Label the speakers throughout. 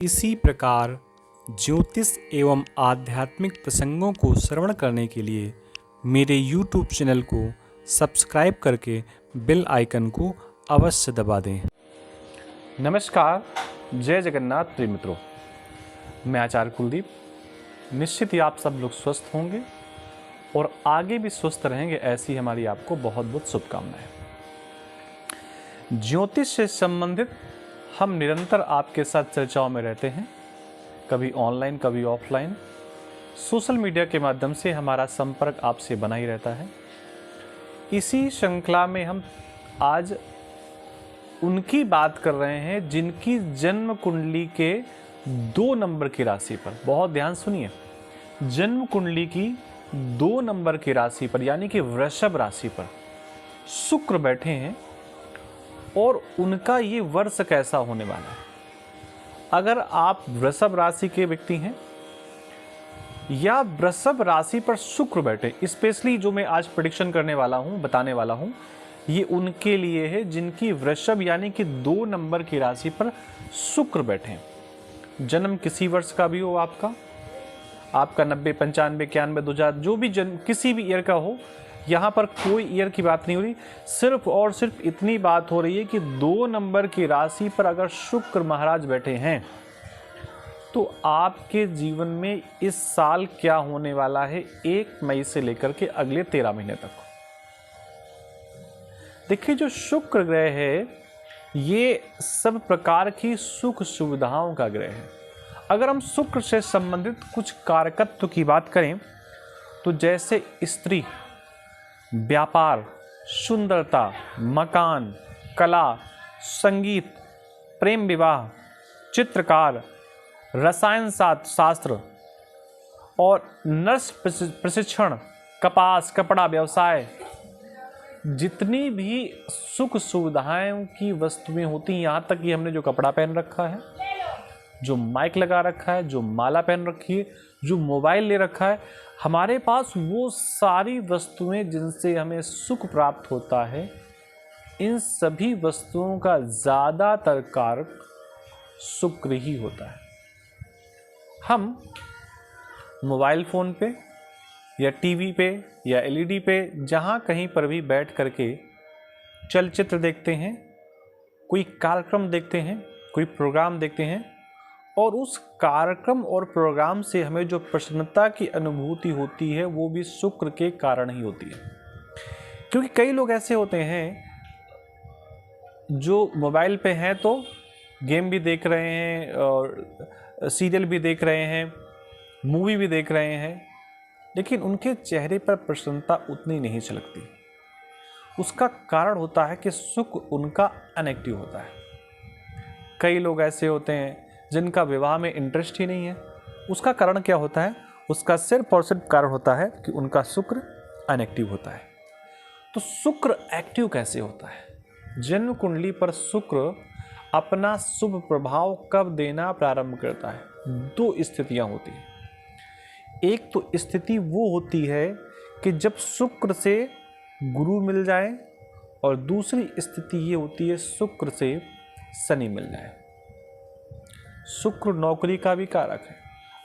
Speaker 1: इसी प्रकार ज्योतिष एवं आध्यात्मिक प्रसंगों को श्रवण करने के लिए मेरे YouTube चैनल को सब्सक्राइब करके बेल आइकन को अवश्य दबा दें।
Speaker 2: नमस्कार, जय जगन्नाथ प्रिय मित्रों। मैं आचार्य कुलदीप। निश्चित ही आप सब लोग स्वस्थ होंगे और आगे भी स्वस्थ रहेंगे, ऐसी हमारी आपको बहुत बहुत शुभकामनाएं। ज्योतिष से संबंधित हम निरंतर आपके साथ चर्चाओं में रहते हैं, कभी ऑनलाइन कभी ऑफलाइन। सोशल मीडिया के माध्यम से हमारा संपर्क आपसे बना ही रहता है। इसी श्रृंखला में हम आज उनकी बात कर रहे हैं जिनकी जन्म कुंडली के 2 नंबर की राशि पर, बहुत ध्यान सुनिए, जन्म कुंडली की 2 नंबर की राशि पर यानी कि वृषभ राशि पर शुक्र बैठे हैं और उनका ये वर्ष कैसा होने वाला है। अगर आप वृषभ राशि के व्यक्ति हैं या वृषभ राशि पर शुक्र बैठे, स्पेशली जो मैं आज प्रेडिक्शन करने वाला हूं, बताने वाला हूं, ये उनके लिए है जिनकी वृषभ यानी कि 2 नंबर की राशि पर शुक्र बैठे हैं। जन्म किसी वर्ष का भी हो, आपका 90, 95, 91, 2000 जो भी जन्म किसी भी ईयर का हो, यहाँ पर कोई ईयर की बात नहीं हो रही, सिर्फ और सिर्फ इतनी बात हो रही है कि 2 नंबर की राशि पर अगर शुक्र महाराज बैठे हैं तो आपके जीवन में इस साल क्या होने वाला है 1 मई से लेकर के अगले 13 महीने तक। देखिए, जो शुक्र ग्रह है ये सब प्रकार की सुख सुविधाओं का ग्रह है। अगर हम शुक्र से संबंधित कुछ कारकत्व की बात करें तो जैसे स्त्री, व्यापार, सुंदरता, मकान, कला, संगीत, प्रेम विवाह, चित्रकार, रसायन शास्त्र और नर्स प्रशिक्षण, कपास, कपड़ा व्यवसाय, जितनी भी सुख सुविधाएं की वस्तुएं होती हैं, यहाँ तक कि हमने जो कपड़ा पहन रखा है, जो माइक लगा रखा है, जो माला पहन रखी है, जो मोबाइल ले रखा है, हमारे पास वो सारी वस्तुएं जिनसे हमें सुख प्राप्त होता है, इन सभी वस्तुओं का ज़्यादातर कारक शुक्र ही होता है। हम मोबाइल फ़ोन पे या टीवी पे या एलईडी पे जहाँ कहीं पर भी बैठ करके चलचित्र देखते हैं, कोई कार्यक्रम देखते हैं, कोई प्रोग्राम देखते हैं और उस कार्यक्रम और प्रोग्राम से हमें जो प्रसन्नता की अनुभूति होती है वो भी शुक्र के कारण ही होती है। क्योंकि कई लोग ऐसे होते हैं जो मोबाइल पे हैं तो गेम भी देख रहे हैं और सीरियल भी देख रहे हैं, मूवी भी देख रहे हैं, लेकिन उनके चेहरे पर प्रसन्नता उतनी नहीं झलकती। उसका कारण होता है कि शुक्र उनका अनएक्टिव होता है। कई लोग ऐसे होते हैं जिनका विवाह में इंटरेस्ट ही नहीं है। उसका कारण क्या होता है? उसका सिर्फ और सिर्फ कारण होता है कि उनका शुक्र अनएक्टिव होता है। तो शुक्र एक्टिव कैसे होता है? जन्म कुंडली पर शुक्र अपना शुभ प्रभाव कब देना प्रारंभ करता है? 2 स्थितियां होती हैं। एक तो स्थिति वो होती है कि जब शुक्र से गुरु मिल जाए और दूसरी स्थिति ये होती है शुक्र से शनि मिल जाए। शुक्र नौकरी का भी कारक है।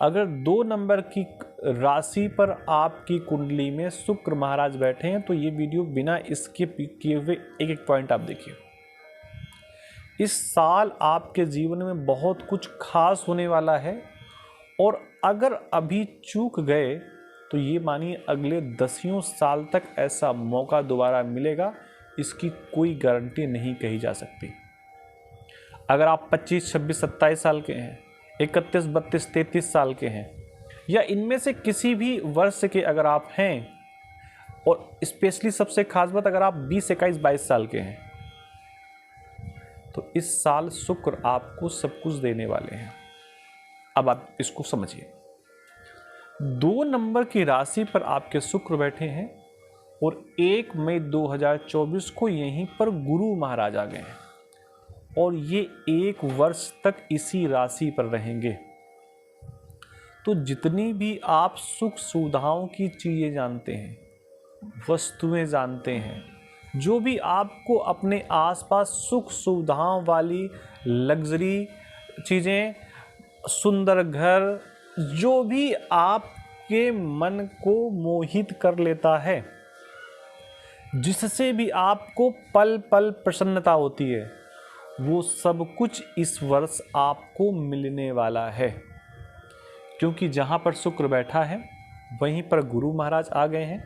Speaker 2: अगर 2 नंबर की राशि पर आपकी कुंडली में शुक्र महाराज बैठे हैं तो ये वीडियो बिना इसके किए हुए एक एक पॉइंट आप देखिए। इस साल आपके जीवन में बहुत कुछ खास होने वाला है और अगर अभी चूक गए तो ये मानिए अगले 10 साल तक ऐसा मौका दोबारा मिलेगा, इसकी कोई गारंटी नहीं कही जा सकती। अगर आप 25, 26, 27 साल के हैं, 31, 32, 33 साल के हैं या इनमें से किसी भी वर्ष के अगर आप हैं और स्पेशली सबसे खास बात अगर आप 20, 21, 22 साल के हैं तो इस साल शुक्र आपको सब कुछ देने वाले हैं। अब आप इसको समझिए। 2 नंबर की राशि पर आपके शुक्र बैठे हैं और 1 मई 2024 को यहीं पर गुरु महाराज आ गए हैं और ये 1 वर्ष तक इसी राशि पर रहेंगे। तो जितनी भी आप सुख सुविधाओं की चीज़ें जानते हैं, वस्तुएं जानते हैं, जो भी आपको अपने आसपास सुख सुविधाओं वाली लग्जरी चीज़ें सुंदर घर, जो भी आपके मन को मोहित कर लेता है, जिससे भी आपको पल पल प्रसन्नता होती है, वो सब कुछ इस वर्ष आपको मिलने वाला है। क्योंकि जहाँ पर शुक्र बैठा है वहीं पर गुरु महाराज आ गए हैं,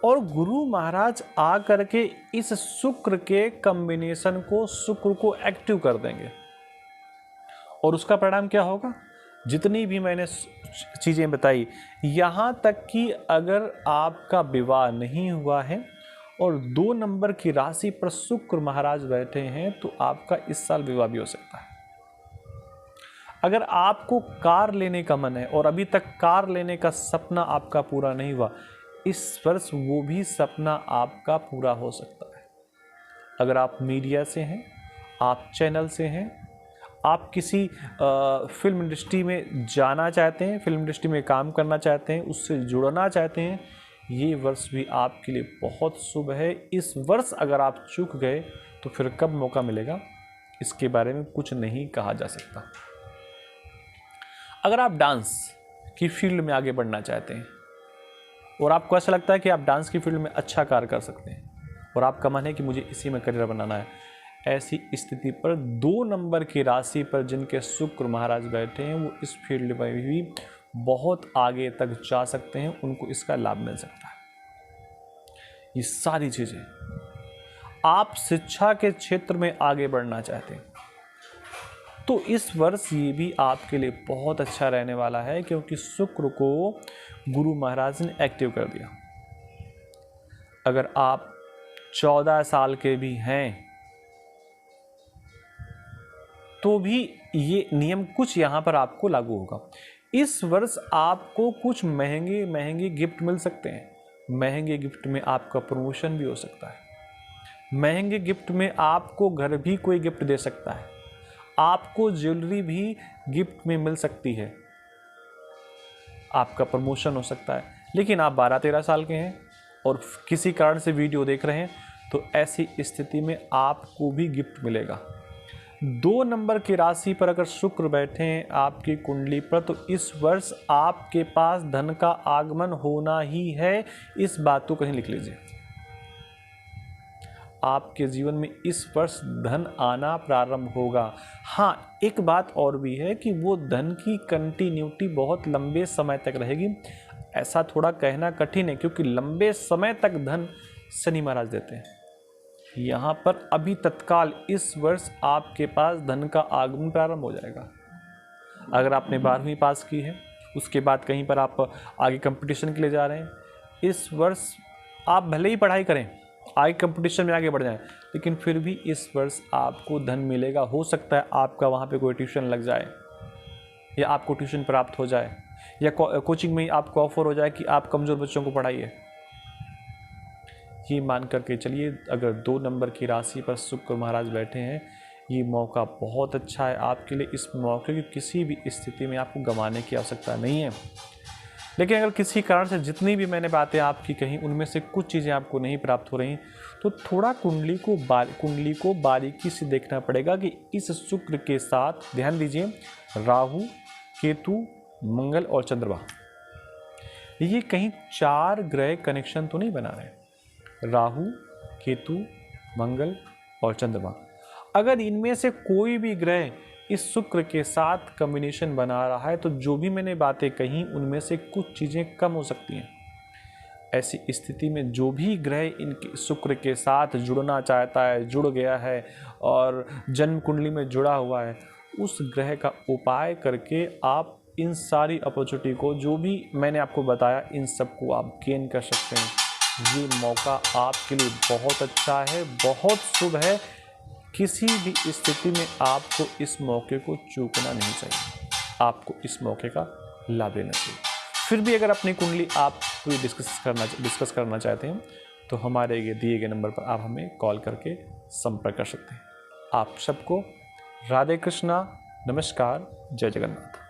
Speaker 2: और गुरु महाराज आ करके इस शुक्र के कॉम्बिनेशन को, शुक्र को एक्टिव कर देंगे। और उसका परिणाम क्या होगा? जितनी भी मैंने चीज़ें बताई, यहाँ तक कि अगर आपका विवाह नहीं हुआ है और 2 नंबर की राशि पर शुक्र महाराज बैठे हैं, तो आपका इस साल विवाह भी हो सकता है। अगर आपको कार लेने का मन है और अभी तक कार लेने का सपना आपका पूरा नहीं हुआ, इस वर्ष वो भी सपना आपका पूरा हो सकता है। अगर आप मीडिया से हैं, आप चैनल से हैं, आप किसी फिल्म इंडस्ट्री में जाना चाहते हैं, फिल्म इंडस्ट्री में काम करना चाहते हैं, उससे जुड़ना चाहते हैं, ये वर्ष भी आपके लिए बहुत शुभ है। इस वर्ष अगर आप चूक गए तो फिर कब मौका मिलेगा, इसके बारे में कुछ नहीं कहा जा सकता। अगर आप डांस की फील्ड में आगे बढ़ना चाहते हैं और आपको ऐसा लगता है कि आप डांस की फील्ड में अच्छा कार्य कर सकते हैं और आपका मन है कि मुझे इसी में करियर बनाना है, ऐसी स्थिति पर 2 नंबर की राशि पर जिनके शुक्र महाराज बैठे हैं, वो इस फील्ड में भी बहुत आगे तक जा सकते हैं, उनको इसका लाभ मिल सकता है। ये सारी चीज़ें, आप शिक्षा के क्षेत्र में आगे बढ़ना चाहते हैं तो इस वर्ष ये भी आपके लिए बहुत अच्छा रहने वाला है, क्योंकि शुक्र को गुरु महाराज ने एक्टिव कर दिया। अगर आप 14 साल के भी हैं तो भी ये नियम कुछ यहाँ पर आपको लागू होगा। इस वर्ष आपको कुछ महंगे महंगे गिफ्ट मिल सकते हैं। महंगे गिफ्ट में आपका प्रमोशन भी हो सकता है। महंगे गिफ्ट में आपको घर भी कोई गिफ्ट दे सकता है। आपको ज्वेलरी भी गिफ्ट में मिल सकती है। आपका प्रमोशन हो सकता है। लेकिन आप 12-13 साल के हैं और किसी कारण से वीडियो देख रहे हैं, तो ऐसी स्थिति में आपको भी गिफ्ट मिलेगा। 2 नंबर की राशि पर अगर शुक्र बैठे हैं आपकी कुंडली पर, तो इस वर्ष आपके पास धन का आगमन होना ही है। इस बात को कहीं लिख लीजिए। आपके जीवन में इस वर्ष धन आना प्रारंभ होगा। हाँ, एक बात और भी है कि वो धन की कंटिन्यूटी बहुत लंबे समय तक रहेगी। ऐसा थोड़ा कहना कठिन है, क्योंकि लंबे समय तक धन शनि महाराज देते हैं। यहाँ पर अभी तत्काल इस वर्ष आपके पास धन का आगमन प्रारंभ हो जाएगा। अगर आपने 12वीं पास की है, उसके बाद कहीं पर आप आगे कंपटीशन के लिए जा रहे हैं, इस वर्ष आप भले ही पढ़ाई करें, आगे कंपटीशन में आगे बढ़ जाएं, लेकिन फिर भी इस वर्ष आपको धन मिलेगा। हो सकता है आपका वहाँ पे कोई ट्यूशन लग जाए, या आपको ट्यूशन प्राप्त हो जाए, या कोचिंग में ही आपको ऑफर हो जाए कि आप कमज़ोर बच्चों को पढ़ाइए। ये मान करके चलिए, अगर 2 नंबर की राशि पर शुक्र महाराज बैठे हैं, ये मौका बहुत अच्छा है आपके लिए। इस मौके की किसी भी स्थिति में आपको गंवाने की आवश्यकता नहीं है। लेकिन अगर किसी कारण से जितनी भी मैंने बातें आपकी कही, उनमें से कुछ चीज़ें आपको नहीं प्राप्त हो रही, तो थोड़ा कुंडली को बारीकी से देखना पड़ेगा कि इस शुक्र के साथ, ध्यान दीजिए, राहु, केतु, मंगल और चंद्रमा, ये कहीं 4 ग्रह कनेक्शन तो नहीं बना रहे। राहु, केतु, मंगल और चंद्रमा, अगर इनमें से कोई भी ग्रह इस शुक्र के साथ कॉम्बिनेशन बना रहा है, तो जो भी मैंने बातें कही उनमें से कुछ चीज़ें कम हो सकती हैं। ऐसी स्थिति में जो भी ग्रह इनके शुक्र के साथ जुड़ना चाहता है, जुड़ गया है और जन्म कुंडली में जुड़ा हुआ है, उस ग्रह का उपाय करके आप इन सारी अपॉर्चुनिटी को, जो भी मैंने आपको बताया, इन सबको आप गेन कर सकते हैं। ये मौका आपके लिए बहुत अच्छा है, बहुत शुभ है। किसी भी स्थिति में आपको इस मौके को चूकना नहीं चाहिए। आपको इस मौके का लाभ लेना चाहिए। फिर भी अगर अपनी कुंडली आप कोई डिस्कस करना चाहते हैं, तो हमारे ये दिए गए नंबर पर आप हमें कॉल करके संपर्क कर सकते हैं। आप सबको राधे कृष्णा, नमस्कार, जय जगन्नाथ।